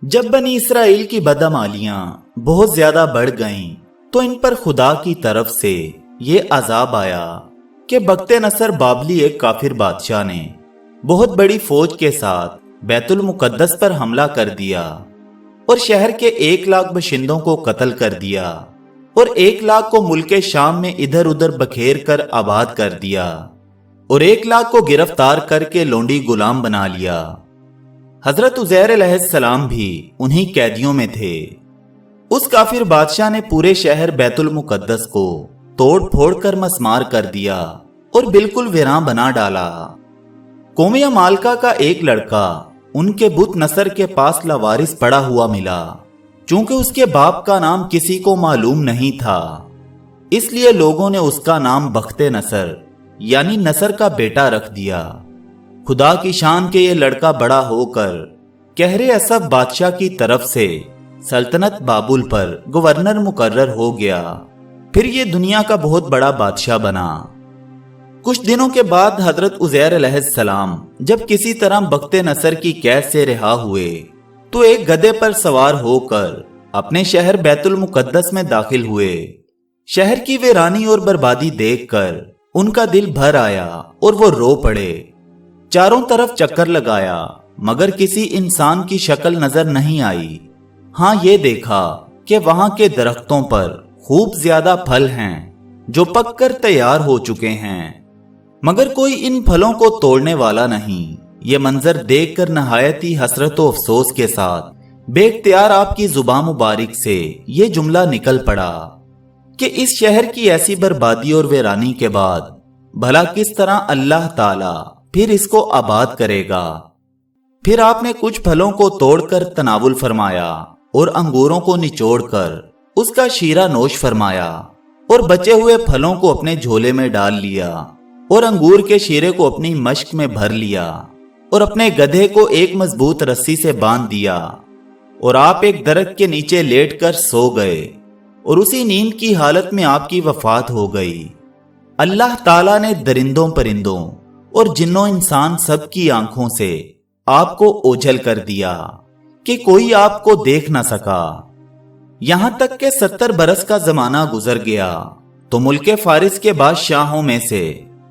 जब बनी इसराइल की बदअमालियां बहुत ज्यादा बढ़ गईं, तो इन पर खुदा की तरफ से ये अजाब आया कि बख्ते नसर बाबली एक काफिर बादशाह ने बहुत बड़ी फौज के साथ बैतुल मुकद्दस पर हमला कर दिया और शहर के 1 लाख बशिंदों को कत्ल कर दिया और 1 लाख को मुल्क शाम में इधर उधर बखेर कर आबाद कर दिया और 1 लाख को गिरफ्तार करके लोंडी गुलाम बना लिया। हजरत उज़ैर अलैहिस्सलाम भी उन्हीं कैदियों में थे। उस काफिर बादशाह ने पूरे शहर बैतुल मुकद्दस को तोड़ फोड़ कर मस्मार कर दिया और बिल्कुल वीरान बना डाला। कौमिया मालका का एक लड़का उनके बुत नसर के पास लावारिस पड़ा हुआ मिला। चूंकि उसके बाप का नाम किसी को मालूम नहीं था, इसलिए लोगों ने उसका नाम बख्ते नसर यानी नसर का बेटा रख दिया। खुदा की शान के ये लड़का बड़ा होकर कहरे असफ बादशाह की तरफ से सल्तनत बाबुल पर गवर्नर मुकर्रर हो गया। फिर ये दुनिया का बहुत बड़ा बादशाह बना। कुछ दिनों के बाद हजरत उज़ैर अलैहिस्सलाम जब किसी तरह बख्ते नसर की कैद से रिहा हुए, तो एक गधे पर सवार होकर अपने शहर बैतुल मुकद्दस में दाखिल हुए। शहर की वीरानी और बर्बादी देखकर उनका दिल भर आया और वो रो पड़े। चारों तरफ चक्कर लगाया मगर किसी इंसान की शक्ल नजर नहीं आई। हाँ, ये देखा कि वहां के दरख्तों पर खूब ज्यादा फल हैं जो पककर तैयार हो चुके हैं, मगर कोई इन फलों को तोड़ने वाला नहीं। ये मंजर देखकर नहायत ही हसरत व अफसोस के साथ बेख्तियार आपकी जुबान मुबारक से ये जुमला निकल पड़ा कि इस शहर की ऐसी बर्बादी और वीरानी के बाद भला किस तरह अल्लाह ताला फिर इसको आबाद करेगा। फिर आपने कुछ फलों को तोड़कर तनावुल फरमाया और अंगूरों को निचोड़कर उसका शीरा नोश फरमाया और बचे हुए फलों को अपने झोले में डाल लिया और अंगूर के शीरे को अपनी मश्क में भर लिया और अपने गधे को एक मजबूत रस्सी से बांध दिया और आप एक दरख्त के नीचे लेटकर सो गए और उसी नींद की हालत में आपकी वफात हो गई। अल्लाह ताला ने दरिंदों परिंदों और जिन्नों इंसान सब की आंखों से आपको ओझल कर दिया कि कोई आपको देख ना सका। यहां तक के 70 बरस का जमाना गुजर गया तो मुल्के फारिस के बादशाहों में से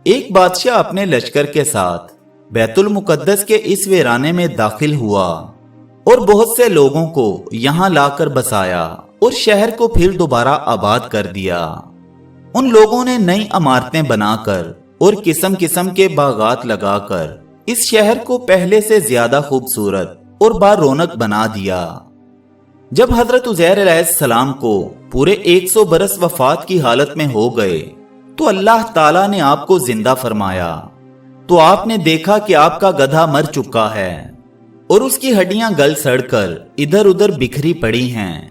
एक बादशाह अपने लश्कर के साथ बैतुल मुकद्दस के इस वीराने में दाखिल हुआ और बहुत से लोगों को यहां लाकर बसाया और शहर को फिर दोबारा आबाद कर दिया। उन लोगों ने नई इमारतें बनाकर और किस्म किस्म के बागात लगाकर इस शहर को पहले से ज्यादा खूबसूरत और बारौनक बना दिया। जब हजरत उज़ैर अलैहिस्सलाम को पूरे 100 बरस वफात की हालत में हो गए, तो अल्लाह ताला ने आपको जिंदा फरमाया। तो आपने देखा कि आपका गधा मर चुका है और उसकी हड्डियां गल सड़कर इधर उधर बिखरी पड़ी हैं,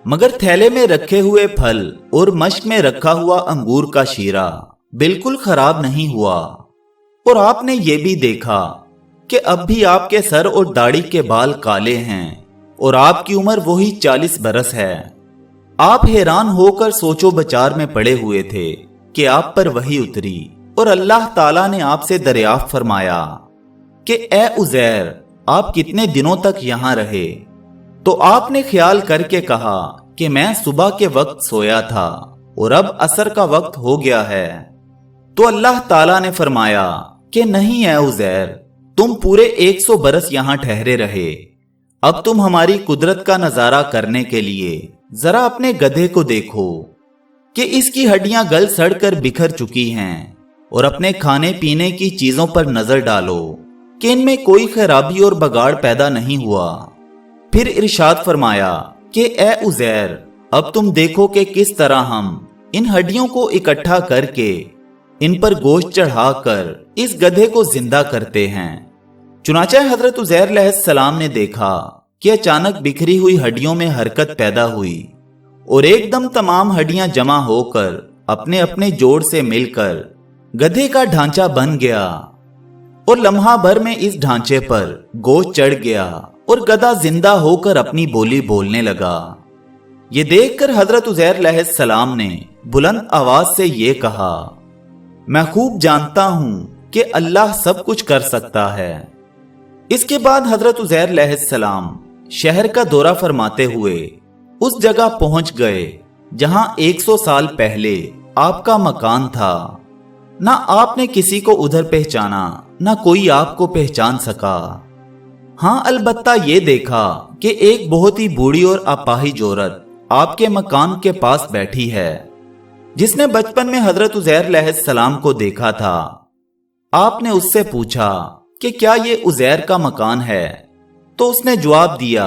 मगर थैले में रखे हुए फल और मश्क में रखा हुआ अंगूर का शीरा बिल्कुल खराब नहीं हुआ। और आपने ये भी देखा कि अब भी आपके सर और दाढ़ी के बाल काले हैं और आपकी उम्र वही 40 बरस है। आप हैरान होकर सोचो बचार में पड़े हुए थे कि आप पर वही उतरी और अल्लाह ताला ने आपसे दरियाफ्त फरमाया कि ए उज़ैर, आप कितने दिनों तक यहां रहे? तो आपने ख्याल करके कहा कि मैं सुबह के वक्त सोया था और अब असर का वक्त हो गया है। तो अल्लाह ताला ने फरमाया कि नहीं है उज़ैर, तुम पूरे 100 बरस यहां ठहरे रहे। अब तुम हमारी कुदरत का नजारा करने के लिए जरा अपने गधे को देखो कि इसकी हड्डियां गल सड़कर बिखर चुकी हैं और अपने खाने पीने की चीजों पर नजर डालो कि इनमें कोई खराबी और बगाड़ पैदा नहीं हुआ। फिर इरशाद फरमाया कि ए उज़ैर, अब तुम देखो कि किस तरह हम इन हड्डियों को इकट्ठा करके इन पर गोश्त चढ़ाकर इस गधे को जिंदा करते हैं। चुनाचे हजरत उज़ैर अलैहिस्सलाम ने देखा कि अचानक बिखरी हुई हड्डियों में हरकत पैदा हुई और एकदम तमाम हड्डियां जमा होकर अपने अपने जोड़ से मिलकर गधे का ढांचा बन गया और लम्हा भर में इस ढांचे पर गोश्त चढ़ गया और गधा जिंदा होकर अपनी बोली बोलने लगा। ये देखकर हजरत उज़ैर अलैहिस्सलाम ने बुलंद आवाज से ये कहा, मैं खूब जानता हूं कि अल्लाह सब कुछ कर सकता है। इसके बाद हजरत उज़ैर अलैहिस्सलाम शहर का दौरा फरमाते हुए उस जगह पहुंच गए जहां 100 साल पहले आपका मकान था। ना आपने किसी को उधर पहचाना, ना कोई आपको पहचान सका। हाँ, अलबत्ता ये देखा कि एक बहुत ही बूढ़ी और अपाहिज औरत आपके मकान के पास बैठी है, जिसने बचपन में हजरत उज़ैर अलैहिस्सलाम को देखा था। आपने उससे पूछा कि क्या ये उज़ैर का मकान है, तो उसने जवाब दिया,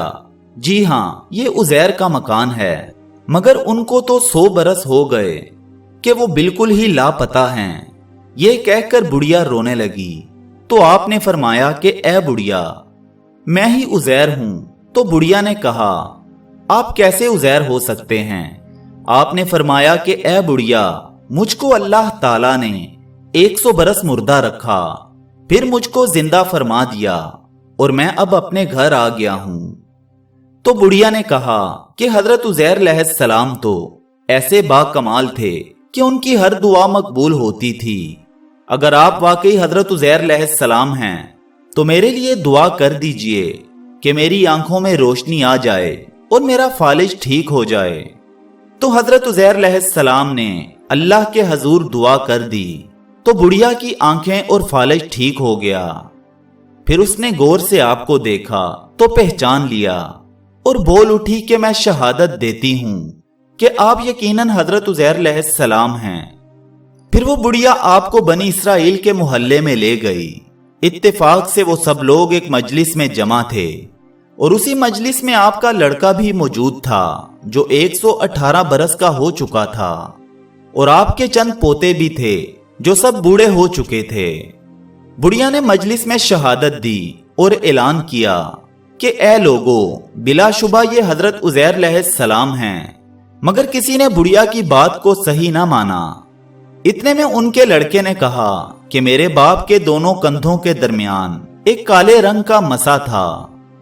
जी हाँ, ये उज़ैर का मकान है, मगर उनको तो 100 बरस हो गए कि वो बिल्कुल ही लापता हैं। ये कहकर बुढ़िया रोने लगी। तो आपने फरमाया कि ए बुढ़िया, मैं ही उज़ैर हूं। तो बुढ़िया ने कहा, आप कैसे उज़ैर हो सकते हैं? आपने फरमाया कि ए बुढ़िया, मुझको अल्लाह ताला ने 100 बरस मुर्दा रखा, फिर मुझको जिंदा फरमा दिया और मैं अब अपने घर आ गया हूं। तो बुढ़िया ने कहा कि हजरत उज़ैर अलैहिस्सलाम तो ऐसे बाकमाल थे कि उनकी हर दुआ मकबूल होती थी। अगर आप वाकई हजरत उज़ैर अलैहिस्सलाम हैं तो मेरे लिए दुआ कर दीजिए कि मेरी आंखों में रोशनी आ जाए और मेरा फालिज ठीक हो जाए। तो हजरत उज़ैर अलैहिस्सलाम ने अल्लाह के हजूर दुआ कर दी तो बुढ़िया की आंखें और फालिज ठीक हो गया। फिर उसने गौर से आपको देखा तो पहचान लिया और बोल उठी कि मैं शहादत देती हूं कि आप यकीनन हजरत उज़ैर अलैहिस्सलाम हैं। फिर वो बुढ़िया आपको बनी इसराइल के मोहल्ले में ले गई। इत्तेफाक से वो सब लोग एक मजलिस में जमा थे और उसी मजलिस में आपका लड़का भी मौजूद था जो 118 बरस का हो चुका था, और आपके चंद पोते भी थे जो सब बूढ़े हो चुके थे। बुढ़िया ने मजलिस में शहादत दी और ऐलान किया कि ए लोगो, बिलाशुबा ये हजरत उज़ैर अलैहिस्सलाम हैं। मगर किसी ने बुढ़िया की बात को सही ना माना। इतने में उनके लड़के ने कहा कि मेरे बाप के दोनों कंधों के दरमियान एक काले रंग का मसा था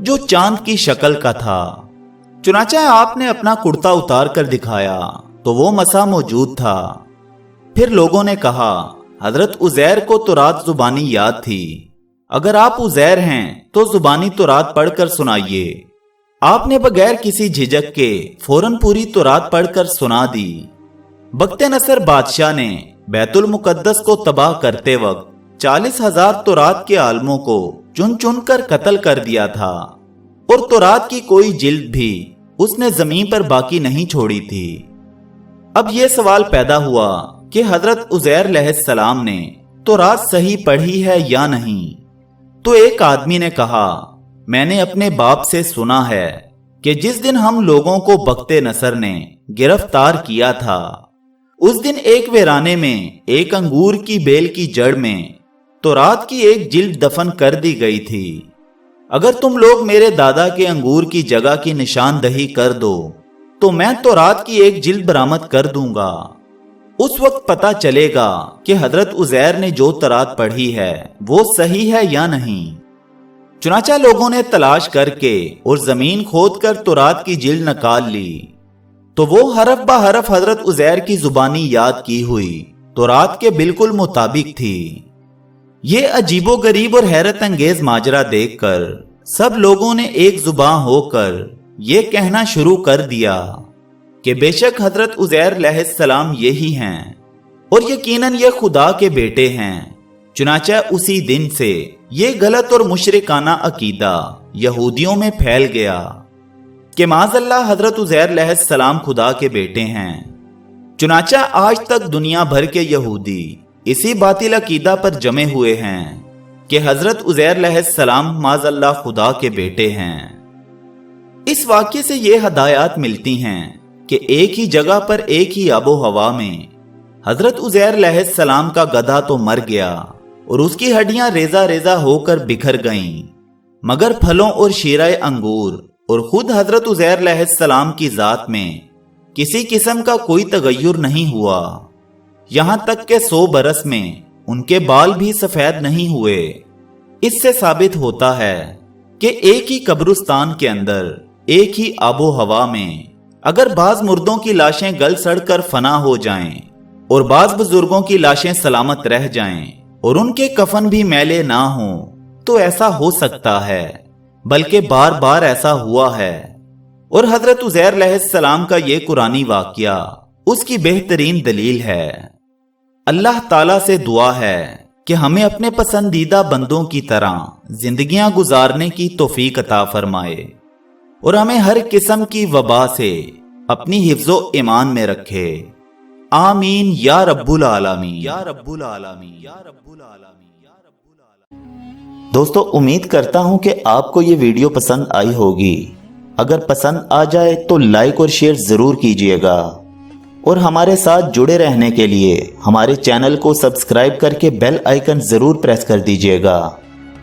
जो चांद की शक्ल का था। चुनाचा आपने अपना कुर्ता उतार कर दिखाया तो वो मसा मौजूद था। फिर लोगों ने कहा, हजरत उज़ैर को तुरात जुबानी याद थी, अगर आप उज़ैर हैं तो जुबानी तुरात पढ़कर सुनाइए। आपने बगैर किसी झिझक के फौरन पूरी तुरात पढ़कर सुना दी। बख्ते नसर बादशाह ने बैतुल मुकद्दस को तबाह करते वक्त 40,000 तुरात के आलमों को चुन चुन कर कत्ल कर दिया था और तुरात की कोई जिल्द भी उसने जमीन पर बाकी नहीं छोड़ी थी। अब यह सवाल पैदा हुआ कि हजरत उज़ैर अलैहिस्सलाम ने तुरात सही पढ़ी है या नहीं। तो एक आदमी ने कहा, मैंने अपने बाप से सुना है कि जिस दिन हम लोगों को बख्ते नसर ने गिरफ्तार किया था, उस दिन एक वीराने में एक अंगूर की बेल की जड़ में तौरात की एक जिल्द दफन कर दी गई थी। अगर तुम लोग मेरे दादा के अंगूर की जगह की निशानदही कर दो तो मैं तौरात की एक जिल्द बरामद कर दूंगा। उस वक्त पता चलेगा कि हजरत उज़ैर ने जो तौरात पढ़ी है वो सही है या नहीं। चुनाचा लोगों ने तलाश करके और जमीन खोद कर तौरात की जिल्द निकाल ली तो वो हरफ बा हरफ हजरत उज़ैर की जुबानी याद की हुई तौरात के बिल्कुल मुताबिक थी। ये अजीबो गरीब और हैरत अंगेज माजरा देखकर सब लोगों ने एक जुबान होकर ये कहना शुरू कर दिया कि बेशक हजरत उज़ैर अलैहिस्सलाम यही हैं और यकीनन ये खुदा के बेटे हैं। चुनाचा उसी दिन से ये गलत और मुशरिकाना अकीदा यहूदियों में फैल गया कि माज़अल्लाह हजरत उज़ैर अलैहिस्सलाम खुदा के बेटे हैं। चुनाचा आज तक दुनिया भर के यहूदी इसी बातिल अकीदा पर जमे हुए हैं कि हजरत उज़ैर अलैहिस्सलाम माज़अल्लाह खुदा के बेटे हैं। इस वाक्य से ये हदायत मिलती हैं कि एक ही जगह पर एक ही आबो हवा में हजरत उज़ैर अलैहिस्सलाम का गधा तो मर गया और उसकी हड्डियां रेजा रेजा होकर बिखर गईं, मगर फलों और शीराए अंगूर और खुद हजरत उज़ैर अलैहिस्सलाम की जात में किसी किस्म का कोई तगय्युर नहीं हुआ। यहां तक के 100 बरस में उनके बाल भी सफेद नहीं हुए। इससे साबित होता है कि एक ही कब्रिस्तान के अंदर एक ही आबो हवा में अगर बाज मुर्दों की लाशें गल सड़कर फना हो जाएं और बाज बुजुर्गों की लाशें सलामत रह जाएं और उनके कफन भी मैले ना हों, तो ऐसा हो सकता है بلکہ بار بار ایسا ہوا ہے۔ اور حضرت عزیر علیہ السلام کا یہ قرآنی واقعہ اس کی بہترین دلیل ہے۔ اللہ تعالیٰ سے دعا ہے کہ ہمیں اپنے پسندیدہ بندوں کی طرح زندگیاں گزارنے کی توفیق عطا فرمائے اور ہمیں ہر قسم کی وبا سے اپنی حفظ و ایمان میں رکھے، آمین یا رب العالمین یا رب العالمین یا رب العالمین یا رب العالمین۔ دوستو، امید کرتا ہوں کہ آپ کو یہ ویڈیو پسند آئی ہوگی۔ اگر پسند آ جائے تو لائک اور شیئر ضرور کیجئے گا، اور ہمارے ساتھ جڑے رہنے کے لیے ہمارے چینل کو سبسکرائب کر کے بیل آئیکن ضرور پریس کر دیجئے گا،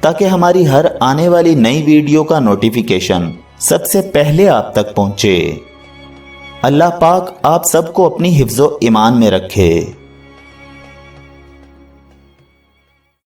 تاکہ ہماری ہر آنے والی نئی ویڈیو کا نوٹیفیکیشن سب سے پہلے آپ تک پہنچے۔ اللہ پاک آپ سب کو اپنی حفظ و ایمان میں رکھے۔